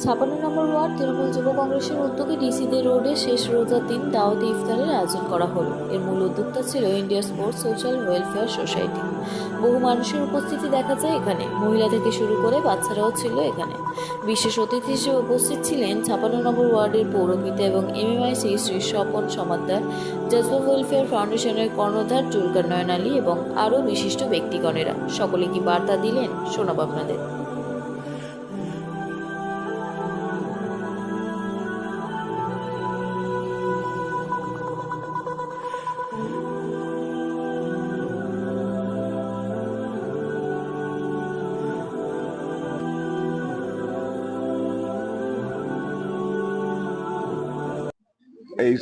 56 নম্বর word Trinamool যুব কংগ্রেসের উদ্যোগে ডিসিদের রোডে শেষ রোজার দিন দাওয়াতি ইফতারের আয়োজন করা হলো। এর মূল উদ্যোক্তা ছিল India sports social welfare society. বহু মানুষের উপস্থিতি দেখা যায় এখানে, মহিলা থেকে শুরু করে বাচ্চারাও ছিল এখানে। বিশেষ অতিথি হিসেবে উপস্থিত ছিলেন 56 নম্বর ওয়ার্ডের পৌরপিতা এবং এমএমআইসি শ্রী স্বপন সমাদ্দার, জজবা ওয়েলফেয়ার ফাউন্ডেশনের কর্ণধার জুলকার নয়ন আলী এবং আরও বিশিষ্ট ব্যক্তিগণেরা। সকলে কি বার্তা দিলেন শোনাব আপনাদের। এই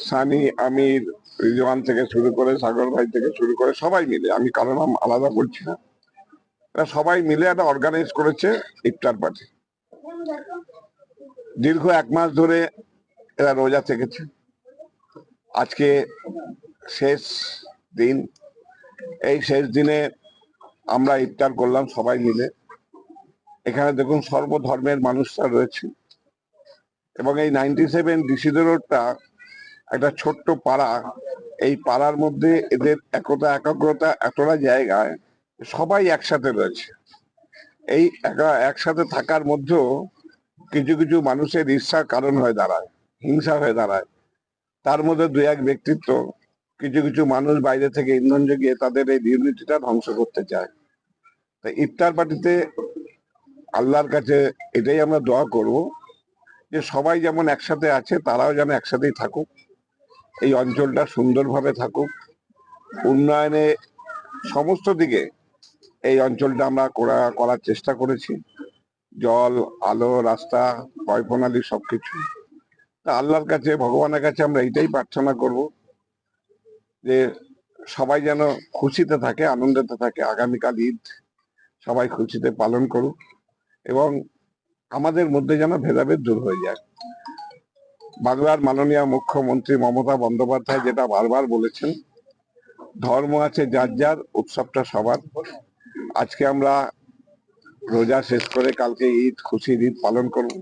সানি, আমির, রিজওয়ান থেকে শুরু করে সাগর ভাই থেকে শুরু করে সবাই মিলে, আমি কারো নাম আলাদা করছি না, এরা সবাই মিলে একটা অর্গানাইজ করেছে ইফতার পার্টি। দীর্ঘ 1 মাস ধরে এরা রোজা থেকেছে। আজকে শেষ দিন। এই শেষ দিনে আমরা ইফতার করলাম সবাই মিলে। এখানে দেখুন সর্বধর্মের মানুষরা রয়েছে এবং এই 97 ডিসিদের রোডটা একটা ছোট্ট পাড়া। এই পাড়ার মধ্যে এদের একতা একাগ্রতা এতটা জায়গায় সবাই একসাথে রয়েছে। এই একসাথে থাকার মধ্যেও কিছু কিছু মানুষের ঈর্ষার কারণ হয়ে দাঁড়ায়, হিংসা হয়ে দাঁড়ায়। তার মধ্যে 2-1 ব্যক্তিত্ব, কিছু কিছু মানুষ বাইরে থেকে ইন্ধন জুগিয়ে তাদের এই ইউনিটিটা ধ্বংস করতে চায়। তাই ইফতার পার্টিতে আল্লাহর কাছে এটাই আমরা দোয়া করব যে সবাই যেমন একসাথে আছে তারাও যেন একসাথেই থাকুক, এই অঞ্চলটা সুন্দরভাবে থাকুক, উন্নয়নে সমস্ত দিকে এই অঞ্চলটা আমরা করার চেষ্টা করেছি। জল, আলো, রাস্তা, পয়প্রণালী সবকিছু। তা আল্লাহর কাছে, ভগবানের কাছে আমরা এইটাই প্রার্থনা করব যে সবাই যেন খুশিতে থাকে, আনন্দতে থাকে। আগামীকাল ঈদ, সবাই খুশিতে পালন করুক এবং আমাদের মধ্যে যেন ভেদাভেদ দূর হয়ে যায়। বাংলার মাননীয় মুখ্যমন্ত্রী মমতা বন্দ্যোপাধ্যায় যেটা বারবার বলেছেন, ধর্ম আছে যার যার, উৎসবটা সবার। আজকে আমরা রোজা শেষ করে কালকে ঈদ, খুশির ঈদ পালন করব।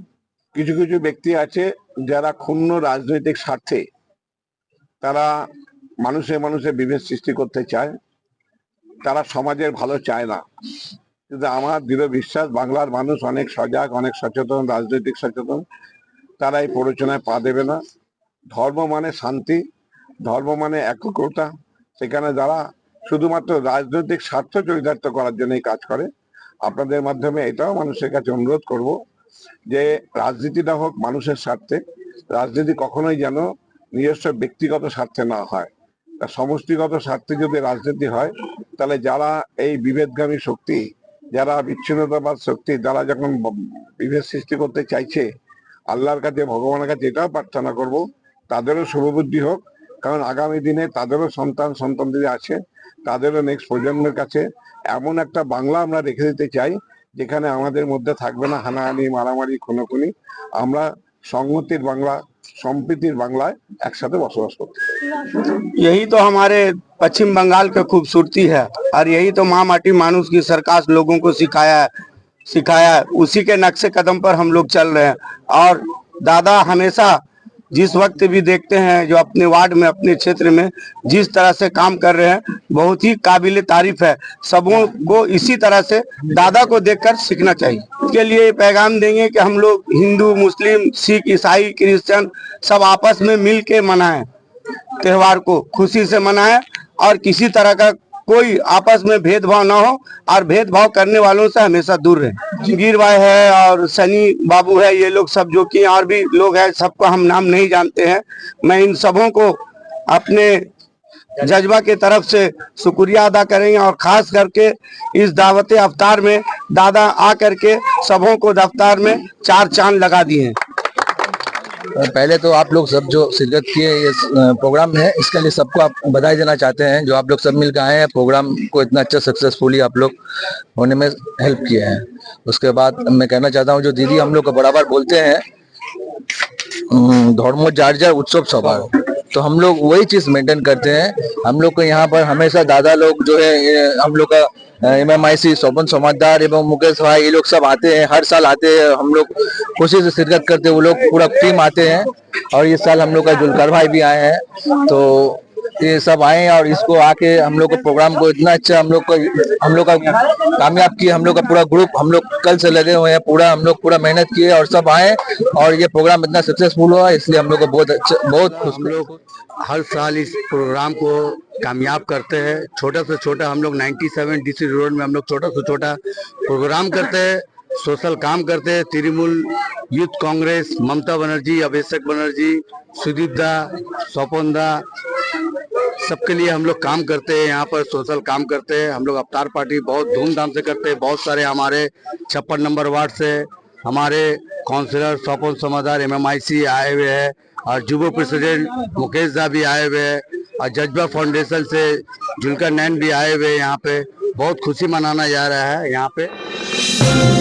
কিছু কিছু ব্যক্তি আছে যারা ক্ষুণ্ণ রাজনৈতিক স্বার্থে তারা মানুষে মানুষে বিভেদ সৃষ্টি করতে চায়, তারা সমাজের ভালো চায় না। কিন্তু আমার দৃঢ় বিশ্বাস বাংলার মানুষ অনেক সজাগ, অনেক সচেতন, রাজনৈতিক সচেতন। তারা এই প্ররোচনায় পা দেবে না। ধর্ম মানে শান্তি, ধর্ম মানে একতা। সেখানে যারা শুধুমাত্র রাজনৈতিক স্বার্থ চরিতার্থ করার জন্য কাজ করে, আপনাদের মাধ্যমে এটাও মানুষের কাছে অনুরোধ করব যে রাজনীতিটা হোক মানুষের স্বার্থে। রাজনীতি কখনোই যেন নিজস্ব ব্যক্তিগত স্বার্থে না হয়। তা সমষ্টিগত স্বার্থে যদি রাজনীতি হয়, তাহলে যারা এই বিভেদগামী শক্তি, যারা বিচ্ছিন্নতাবাদ শক্তি, যারা যখন বিভেদ সৃষ্টি করতে চাইছে, আল্লাহর কাছে, ভগবানের কাছে এটাও প্রার্থনা করব তাদেরও শুভবুদ্ধি হোক। কারণ আগামী দিনে তাদেরও সন্তানদের আছে, তাদেরও নেক্সট প্রজন্মের কাছে এমন একটা বাংলা আমরা রেখে দিতে চাই যেখানে আমাদের মধ্যে থাকবে না হানাহানি, মারামারি, খুনোখুনি। আমরা সংহতির বাংলা, সম্প্রীতির बांग्लाয় একসাথে বসবাস করতে। यही तो हमारे पश्चिम बंगाल की खूबसूरती है और यही तो माँ माटी मानुष की सरकार लोगों को सिखाया है। उसी के नक्शे कदम पर हम लोग चल रहे हैं। और दादा हमेशा जिस वक्त भी देखते हैं जो अपने वार्ड में, अपने क्षेत्र में जिस तरह से काम कर रहे हैं, बहुत ही काबिल तारीफ है। सबों को इसी तरह से दादा को देखकर सीखना चाहिए। इसके लिए पैगाम देंगे कि हम लोग हिंदू, मुस्लिम, सिख, ईसाई, क्रिश्चियन सब आपस में मिल के मनाएं, त्योहार को खुशी से मनाएं और किसी तरह का कोई आपस में भेदभाव ना हो और भेदभाव करने वालों से हमेशा दूर रहे। जगीर भाई है और सनी बाबू है, ये लोग सब जो कि और भी लोग हैं, सबको हम नाम नहीं जानते हैं। मैं इन सबों को अपने जज्बा के तरफ से शुक्रिया अदा करेंगे और खास करके इस दावत अफ्तार में दादा आ करके सबों को दफ्तार में 4 चांद लगा दिए। पहले तो आप लोग सब जो शिरकत किए ये प्रोग्राम में है, इसके लिए सबको आप बधाई देना चाहते हैं। जो आप लोग सब मिलकर आए हैं, प्रोग्राम को इतना अच्छा सक्सेसफुली आप लोग होने में हेल्प किए हैं। उसके बाद मैं कहना चाहता हूँ, जो दीदी हम लोग को बराबर बोलते हैं धर्म जार जार उत्सव सवार, तो हम लोग वही चीज मेंटेन करते हैं। हम लोग को यहाँ पर हमेशा दादा लोग जो है हम लोग का MMIC स्वपन समाजदार एवं मुकेश भाई, ये लोग सब आते हैं, हर साल आते हैं, हम लोग खुशी से शिरकत करते हैं, वो लोग पूरा टीम आते हैं। और इस साल हम लोग का जुल्कर भाई भी आए हैं, तो ये सब आए हैं और इसको आके हम लोग को प्रोग्राम को इतना अच्छा हम लोग का कामयाब किए। हम लोग का पूरा ग्रुप हम लोग कल से लगे हुए हैं, हम लोग पूरा मेहनत किए और सब आए और ये प्रोग्राम इतना सक्सेसफुल हुआ, इसलिए हम लोग को बहुत खुश। हम लोग हर साल इस प्रोग्राम को कामयाब करते हैं। छोटा से छोटा हम लोग 97 DC रोड में हम लोग छोटा से छोटा प्रोग्राम करते हैं, सोशल काम करते हैं। तृणमूल यूथ कांग्रेस, ममता बनर्जी, अभिषेक बनर्जी, सुदीप दा, स्वपन दा, सबके लिए हम लोग काम करते हैं, यहाँ पर सोशल काम करते हैं। हम लोग अवतार पार्टी बहुत धूमधाम से करते हैं। बहुत सारे हमारे 56 नंबर वार्ड से हमारे काउंसिलर स्वपन समादार MMIC आए हुए हैं और युवा प्रेसिडेंट मुकेश दा भी आए हुए हैं और जज्बा फाउंडेशन से जुल्कर नैन भी आए हुए हैं। यहाँ पे बहुत खुशी मनाना जा रहा है यहाँ पे।